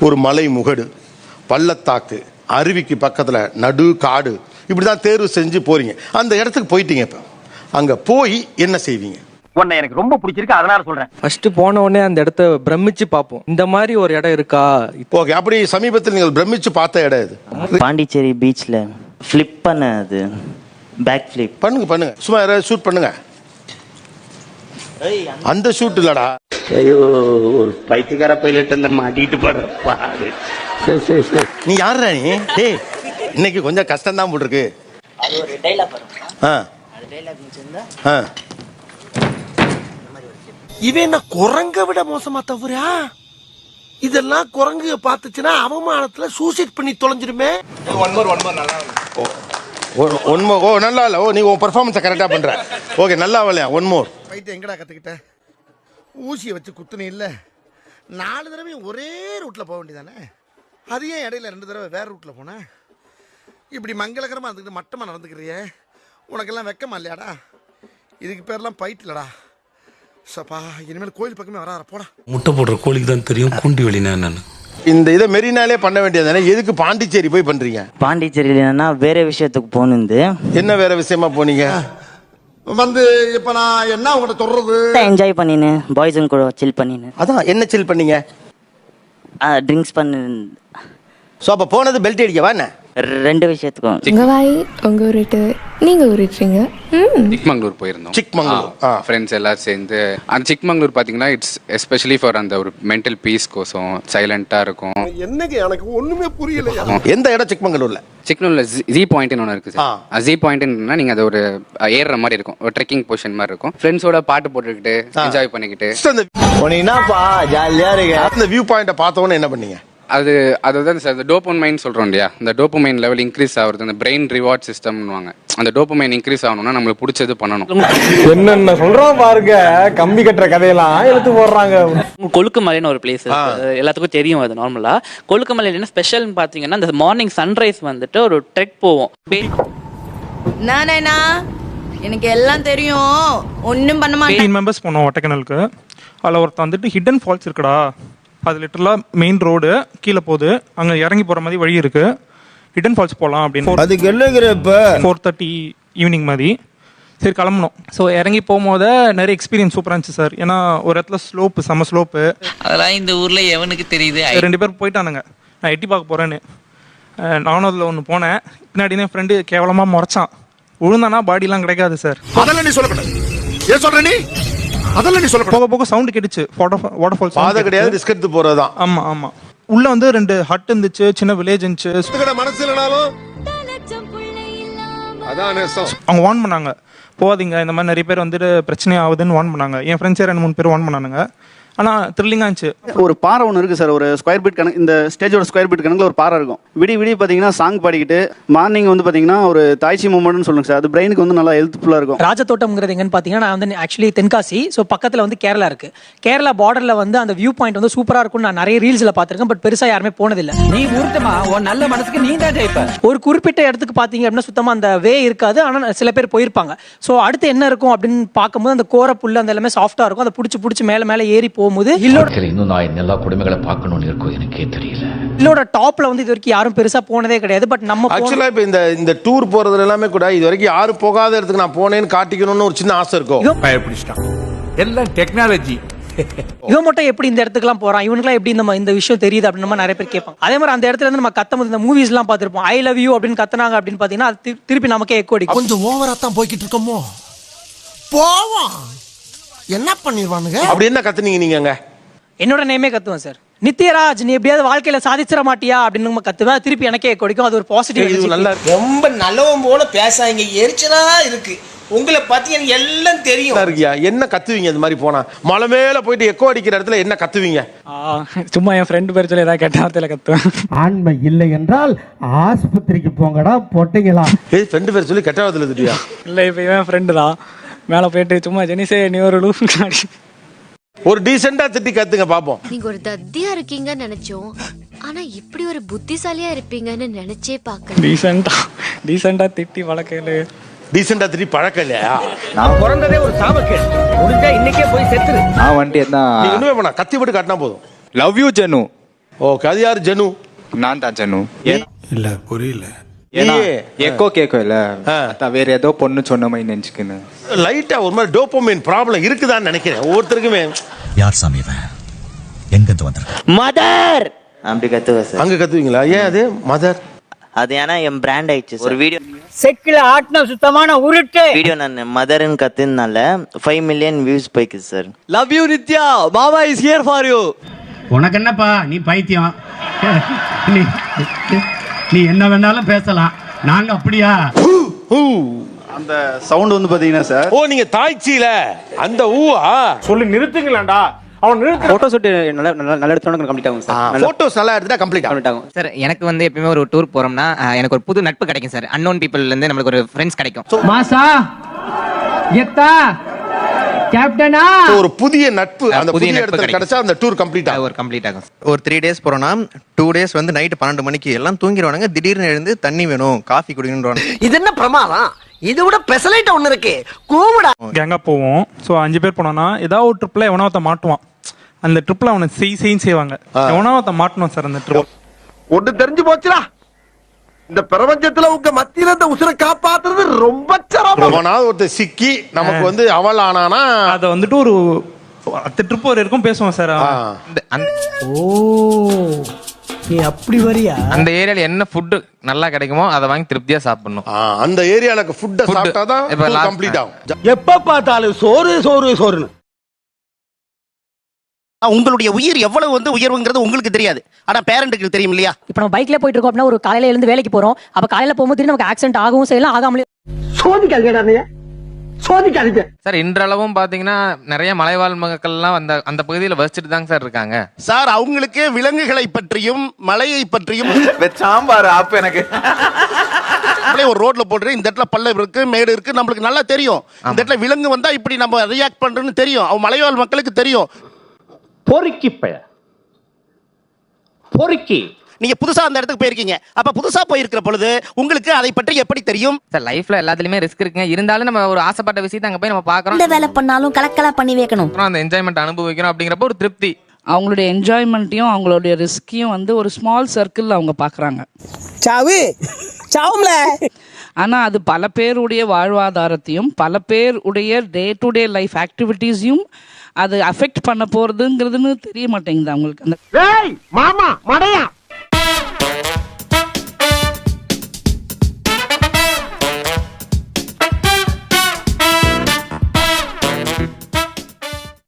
ஒரு மலை முகடு, பள்ளத்தாக்கு, அருவிக்கு பக்கத்துல நடு காடு, இப்படிதான் தேர்வு செஞ்சு போறீங்க. அந்த இடத்துக்கு போயிட்டீங்க. இப்ப அங்க போய் என்ன செய்வீங்க? உன்னை எனக்கு ரொம்ப பிடிச்சிருக்கு, அதனால சொல்றேன். ஃபர்ஸ்ட் போன உடனே அந்த இடத்த பிரமிச்சு பார்ப்போம். இந்த மாதிரி ஒரு இடம் இருக்கா? ஓகே, அப்படி சமீபத்தில் நீங்கள் பிரமிச்சு பார்த்த இடம் இது? பாண்டிச்சேரி பீச்ல ஃபிளிப் பண்ண, அது பேக் ஃபிளிப் பண்ணுங்க. சும்மா யாராவது ஷூட் பண்ணுங்க. அந்த ஷூட் இல்லடா. ஐயோ, ஒரு பைத்தியக்கார பைலட் அந்த மாட்டிட்டு பாரு. நீ யாருடா நீ? டேய், இன்னைக்கு கொஞ்சம் கஷ்டம் தான் போட்டுருக்கு. அது ஒரு டைலாக் வரும். அது டைலாக் முடிச்சிருந்தா இவன் என்ன குரங்க விட மோசமா தவறா? இதெல்லாம் குரங்கு பார்த்துச்சுன்னா அவமானத்துல சூசைட் பண்ணி தொலைஞ்சிருமே. One more. ஓ, நல்லா இல்ல. ஓ, நீ உன் பெர்ஃபார்மன்ஸை கரெக்டா பண்ற. ஓகே, நல்லா வரலையா? One more. ஃபைட் எங்கடா கத்துக்கிட்ட? ஊசியை வச்சு குத்துனே இல்ல. 4 தடவை ஒரே ரூட்ல போக வேண்டியதானே? அது ஏன் இடையில 2 தடவை வேற ரூட்ல போன? இப்படி மங்களகரமா இருந்துக்கிட்டு மட்டமா நடந்துக்கிறியே, உனக்கெல்லாம் வெக்கமா இல்லையாடா? இதுக்கு பேர்லாம் ஃபைட் இல்லடா. சப்பா, இனிமேல் கோயில் பக்கமே வராத போடா. முட்டை போடுற கோழிக்கு தான் தெரியும் குண்டி வெளினா என்னன்னு. இந்த இதை மெரினாலே பண்ண வேண்டியதானே? எதுக்கு பாண்டிச்சேரி போய் பண்றீங்க? பாண்டிச்சேரியில என்னன்னா வேற விஷயத்துக்கு போனது. என்ன வேற விஷயமா போனீங்க? வந்து இப்ப நான் என்ன உங்கள்ட்ட சொல்றது? என்ஜாய் பண்ணினு பாய்ஸுங்க கூட சில் பண்ணினு. அதான் என்ன சில் பண்ணீங்க? ட்ரிங்க்ஸ் பண்ணு. ஸோ அப்போ போனது பெல்ட் அடிக்கவா என்ன? 2 விஷயத்துக்கும். உங்க வாய் உங்க ஊருட்டு நீங்க ஊருட்டுறீங்க. சிக்மங்களூர் போயிருந்தோம். சிக்மங்களூர் ஃப்ரெண்ட்ஸ் எல்லாரும் சேர்ந்து. அந்த சிக்மங்களூர் பார்த்தீங்கன்னா இட்ஸ் எஸ்பெஷலி ஃபார் அந்த ஒரு மென்டல் பீஸ் கோசம். சைலண்டா இருக்கும். என்னங்க எனக்கு ஒண்ணுமே புரியலையா? எந்த இடம் சிக்மங்களூர்ல? சிக்மங்களூர்ல ஜி பாயிண்ட்னு ஒன்று இருக்கு சார். ஜி பாயிண்ட்னா நீங்க அது ஒரு ஏறுற மாதிரி இருக்கும், ஒரு ட்ரெக்கிங் பொசிஷன் மாதிரி இருக்கும். ஃப்ரெண்ட்ஸோட பாட்டு போட்டுக்கிட்டு என்ஜாய் பண்ணிக்கிட்டு. என்னப்பா ஜாலியா இருக்கு. அந்த வியூ பாயிண்ட பார்த்தோன்னு என்ன பண்ணீங்க? அதுதான் சார் இந்த டோபமைன் சொல்றோம் இல்லையா, இந்த டோபமைன் லெவல் இன்க்ரீஸ் ஆகுறது. அந்த பிரெயின் ரிவார்ட் சிஸ்டம்னுவாங்க. அந்த டோபமைன் இன்க்ரீஸ் ஆகணும்னா நம்மளுக்கு பிடிச்சது பண்ணணும். என்னென்ன சொல்றோம் பாருங்க, கம்பி கட்டுற கதையெல்லாம் எடுத்து போடுறாங்க. கொழுக்குமலைன்னு ஒரு பிளேஸ் எல்லாத்துக்கும் தெரியும். அது நார்மலா கொழுக்குமலையில என்ன ஸ்பெஷல்னு பாத்தீங்கன்னா, அந்த மார்னிங் சன்ரைஸ் வந்துட்டு ஒரு ட்ரெக் போவோம். எனக்கு எல்லாம் தெரியும், ஒன்னும் பண்ண மாட்டேன். 18 மெம்பர்ஸ் போனோம் ஒட்டக்கனலுக்கு. அதில் ஒருத்தன் வந்துட்டு ஹிடன் ஃபால்ஸ் இருக்குடா, அது லிட்டரலாக மெயின் ரோடு கீழே போகுது, அங்கே இறங்கி போகிற மாதிரி வழி இருக்குது. ஹிடன் ஃபால்ஸ் போகலாம் அப்படின்னு. அதுக்கு என்னங்கிற இப்போ 4:30 ஈவினிங் மாதிரி. சரி கிளம்பணும். ஸோ இறங்கி போகும்போது நிறைய எக்ஸ்பீரியன்ஸ் சூப்பராக இருந்துச்சு சார். ஏன்னா ஒரு இடத்துல ஸ்லோப்பு, செம்ம ஸ்லோப்பு. அதெல்லாம் இந்த ஊர்ல எவனுக்கு தெரியுது? 2 பேர் போயிட்டானுங்க. நான் எட்டி பார்க்க போகிறேன்னு நானும் அதில் ஒன்று போனேன். பின்னாடி என் ஃப்ரெண்டு கேவலமாக முறைச்சான். விழுந்தானா பாடிலாம் கிடைக்காது சார். அதெல்லாம் நீ சொல்லக்கூடாது. ஏன் சொல்ற நீ? அதெல்லாம் நீ சொல்லக்கூடாது. போக போக சவுண்ட் கேட்டுச்சு. வாட்டர் ஃபால்ஸ் பாதை கிடையாது, ரிஸ்க் எடுத்து போறதுதான். ஆமா. உள்ள வந்து 2 ஹட் இருந்துச்சு, சின்ன வில்லேஜ் இருந்துச்சு. மனசு இல்லனாலும் அதான் அவங்க வார்ன் பண்ணாங்க, போகாதீங்க, இந்த மாதிரி நிறைய பேர் வந்துட்டு பிரச்சனை ஆகுதுன்னு வார்ன் பண்ணாங்க. என் ஃப்ரெண்ட்ஸே 2-3 பேர் வார்ன் பண்ணானுங்க. ஆனால் த்ரில்லிங்காக இருந்துச்சு. ஒரு பாறை ஒன்று இருக்குது சார், ஒரு ஸ்கொயர் ஃபீட் கணக்கு, இந்த ஸ்டேஜோட ஸ்கொயர் ஃபீட் கணக்கில் ஒரு பாறை இருக்கும். விடி பார்த்தீங்கன்னா சாங் பாடிக்கிட்டு மார்னிங் வந்து பார்த்தீங்கன்னா ஒரு தாய்ச்சி மூமெண்ட்னு சொல்லுங்க சார். அது பிரெயினுக்கு வந்து நல்லா ஹெல்ப்ஃபுல்லாக இருக்கும். ராஜதோட்டம்ங்கிறது எங்கன்னு பார்த்தீங்கன்னா, நான் வந்து ஆக்சுவலி தென்காசி. ஸோ பக்கத்தில் வந்து கேரளா இருக்கு. கேரளா பார்டரில் வந்து அந்த வியூ பாயிண்ட் வந்து சூப்பராக இருக்கும்னு நான் நிறைய ரீல்ஸில் பார்த்துருக்கேன். பட் பெருசாக யாருமே போனதில்லை. நீ ஊர்த்தமா உன் நல்ல மனசுக்கு நீ தான் ஜெயிப்ப. ஒரு குறிப்பிட்ட இடத்துக்கு பார்த்தீங்க அப்படின்னா சுத்தமாக அந்த வே இருக்காது. ஆனால் சில பேர் போயிருப்பாங்க. ஸோ அடுத்து என்ன இருக்கும் அப்படின்னு பார்க்கும்போது அந்த கோர புல்லு அந்த எல்லாமே சாஃப்டாக இருக்கும். அதை பிடிச்சி மேலே ஏறி போகும்போது இன்னும் நான் எல்லா குடும்பங்களை பார்க்கணும்னு இருக்கும், எனக்கே தெரியல. இல்லோட டாப்ல வந்து இது வரைக்கும் யாரும் பெருசா போனதே கிடையாது. பட் நம்ம ஆக்சுவலா இப்ப இந்த டூர் போறது எல்லாமே கூட இது வரைக்கும் யாரும் போகாத இடத்துக்கு நான் போனேன்னு காட்டிக்கணும்னு ஒரு சின்ன ஆசை இருக்கும். எல்லாம் டெக்னாலஜி. இவன் மட்டும் எப்படி இந்த இடத்துக்குலாம் போறான், இவனுக்குலாம் எப்படி இந்த விஷயம் தெரியுது அப்படின்னு நம்ம நிறைய பேர் கேட்பாங்க. அதே மாதிரி அந்த இடத்துல இருந்து நம்ம கத்தும்போது இந்த மூவிஸ் எல்லாம் பார்த்திருப்போம். ஐ லவ் யூ அப்படின்னு கத்துனாங்க அப்படின்னு பாத்தீங்கன்னா அது திருப்பி நமக்கே எக்கோ அடிக்கும். கொஞ்சம் ஓவரா தான் போய்கிட்டு இருக்கோமோ. போவோம், என்ன பண்ணிடுவானுங்க? அப்படி என்ன கத்துனீங்க நீங்க? என்னோட நேமே கத்துவேன் சார். நித்யராஜ், நீ எப்படியாவது வாழ்க்கையில சாதிச்சிட மாட்டியா அப்படின்னு கத்துவேன். திருப்பி எனக்கே கொடுக்கும். அது ஒரு பாசிட்டிவ். நல்லா ரொம்ப நல்லவன் போல பேசாங்க, எரிச்சலா இருக்கு. உங்களை பத்தி எனக்கு எல்லாம் தெரியும். என்ன கத்துவீங்க இந்த மாதிரி போனா? மலை மேல போயிட்டு எக்கோ அடிக்கிற இடத்துல என்ன கத்துவீங்க? சும்மா என் ஃப்ரெண்டு பேர் சொல்லி ஏதாவது கெட்ட வார்த்தையில கத்துவேன். ஆண்மை இல்லை என்றால் ஆஸ்பத்திரிக்கு போங்கடா பொட்டைங்களா. ஃப்ரெண்டு பேர் சொல்லி கெட்ட வார்த்தையில திட்டியா? இல்ல, இப்ப இவன் ஃப்ரெண்டு தான். மேல போயிட்டு சும்மா ஜெனிசே நீ ஒரு டீசெண்டா திட்டி கத்துங்க பாப்போம். நீங்க ஒரு தத்தியா இருக்கீங்கன்னு நினைச்சோம், ஆனா இப்படி ஒரு புத்திசாலியா இருப்பீங்கன்னு நினைச்சே பார்க்கல. டீசெண்டா திட்டி வளர்க்கல. டீசெண்டா திரி பழக்கம் இல்லையா? நான் பிறந்ததே ஒரு சாபக்கேடு. முடிஞ்சா இன்னைக்கே போய் செத்துரு. நான் வந்துட்டு என்ன நீ இன்னுமே வேணாம், கத்தி விட்டு காட்டினா போதும். Love you ஜனு. ஓகே, அது யாரு ஜனு? நான் தான் ஜனு. இல்ல புரியல. ஏன்னா எக்கோ கேட்கல, வேற ஏதோ பொண்ணு சொன்ன மாதிரி நினைச்சுக்கின்னு லைட்டா ஒரு மாதிரி டோபமைன் ப்ராப்ளம் இருக்குதான்னு நினைக்கிறேன் ஒவ்வொருத்தருக்குமே. யார் சாமி இவன்? எங்கிருந்து வந்திருக்க? மதர் அப்படி கத்துவேன் சார். அங்க கத்துவீங்களா? ஏன் அது மதர்? அது ஏன்னா என் பிராண்ட் ஆயிடுச்சு. ஒரு வீடியோ செக்கில ஆட்டின சுத்தமான உருட்டு. வீடியோ நான் மதர்ன்னு கத்துனால 5 மில்லியன் வியூஸ் போயிருக்கு சார். லவ் யூ நித்யா, மாமா இஸ் ஹியர் ஃபார் யூ. உனக்கு என்னப்பா, நீ பைத்தியம். நீ என்ன வேணாலும் பேசலாம், நாங்க அப்படியா? அந்த சவுண்ட் வந்து பாத்தீங்கன்னா சார், ஓ நீங்க தாய்ச்சியில அந்த ஊவா சொல்லி நிறுத்துங்களேன்டா. அவன் நிறுத்து. போட்டோ ஷூட் நல்ல எடுத்தோட கம்ப்ளீட் ஆகும் சார். போட்டோஸ் நல்லா எடுத்தா கம்ப்ளீட் ஆகும் சார். எனக்கு வந்து எப்பயுமே ஒரு டூர் போறோம்னா எனக்கு ஒரு புது நட்பு கிடைக்கும் சார். அன்னோன் பீப்புள்ல இருந்து நம்மளுக்கு ஒரு ஃப்ரெண்ட்ஸ் கிடைக்கும். மாசா எத்தா கேப்டனா ஒரு புதிய நட்பு அந்த புதிய இடத்துல கிடைச்சா அந்த டூர் கம்ப்ளீட் ஆகும். ஒரு கம்ப்ளீட் ஆகும். ஒரு 3 days போறோம்னா 2 days வந்து நைட் 12 மணிக்கு எல்லாம் தூங்கிடுவானுங்க. திடீர்னு எழுந்து தண்ணி வேணும், காஃபி குடிக்கணும்ன்றாங்க. இது என்ன பிரமாதம்? இது விட பெசலைட் ஒண்ணு இருக்கு. கூவுடா. கேங்கா போவோம். ஸோ 5 பேர் போனோம்னா ஏதாவது ஒரு ட்ரிப்ல எவனாவத்த மாட்டுவான். அந்த ட்ரிப்ல அவனை செய்வாங்க. எவனாவத்த மாட்டணும் சார் அந்த ட்ரிப். ஒண்ணு தெரிஞ்சு போச்சுடா, இந்த பிரபஞ்சத்துல உங்க மத்தியில இந்த உசுரை காப்பாத்துறது ரொம்ப சிரமம். அவனாவது ஒருத்தர் சிக்கி நமக்கு வந்து அவள் ஆனானா அதை வந்துட்டு ஒரு 10 ட்ரிப் வரைக்கும் பேசுவான் சார். ஓ நீ அப்படி வரியா? அந்த ஏரியால என்ன ஃபுட் நல்லா கிடைக்குமோ அதை வாங்கி திருப்தியா சாப்பிடணும். அந்த ஏரியால ஃபுட்டை சாப்பிட்டாதான் கம்ப்ளீட் ஆகும். எப்ப பார்த்தாலும் சோறு சோறு சோறுன்னு. உங்களுடைய உயிர் எவ்வளவு வந்து உயர்வுங்கிறது உங்களுக்கு தெரியாது, ஆனா பேரண்ட்டுக்கு தெரியும் இல்லையா? இப்போ நம்ம பைக்ல போயிட்டு இருக்கோம் அப்படின்னா ஒரு காலையில எழுந்து வேலைக்கு போறோம். அப்ப காலையில போகும்போது திடீர்னு நமக்கு ஆக்சிடென்ட் ஆகவும் செய்யலாம், ஆகாமலே. சோதிக்காதீங்க சார். இன்றளவும் பாத்தீங்கன்னா நிறைய மலைவாழ் மக்கள்லாம் அந்த பகுதியில் வசிச்சுட்டு தாங்க சார் இருக்காங்க சார். அவங்களுக்கு விலங்குகளை பற்றியும் மலையை பற்றியும் சாம்பார் ஆப் எனக்கு ஒரு ரோட்ல போடுறேன், இந்த இடத்துல பள்ளம் இருக்கு, மேடு இருக்கு, நம்மளுக்கு நல்லா தெரியும். இந்த இடத்துல விலங்கு வந்தா இப்படி நம்ம ரியாக்ட் பண்றோம்னு தெரியும். அவங்க மலைவாழ் மக்களுக்கு தெரியும். பொறுக்கி பொறுக்கி. நீங்க புதுசா அந்த இடத்துக்கு போயிருக்கீங்க, அப்ப புதுசா போயிருக்கிற பொழுது உங்களுக்கு அதை பற்றி எப்படி தெரியும்? சார் லைஃப்ல எல்லாத்துலயுமே ரிஸ்க் இருக்குங்க. இருந்தாலும் நம்ம ஒரு ஆசைப்பட்ட விஷயத்தை அங்க போய் நம்ம பாக்குறோம். இந்த வேலை பண்ணாலும் கலக்கலா பண்ணி வைக்கணும். அந்த என்ஜாய்மெண்ட் அனுபவிக்கிறோம் அப்படிங்கிறப்ப ஒரு திருப்தி. அவங்களுடைய என்ஜாய்மெண்ட்டையும் அவங்களுடைய ரிஸ்கையும் வந்து ஒரு ஸ்மால் சர்க்கிள் அவங்க பார்க்குறாங்க. ஆனால் அது பல பேருடைய வாழ்வாதாரத்தையும் பல பேருடைய டே டு டே லைஃப் ஆக்டிவிட்டீஸையும் அது அஃபெக்ட் பண்ண போகிறதுங்கிறதுன்னு தெரிய மாட்டேங்குது அவங்களுக்கு. அந்த மாமா மடையா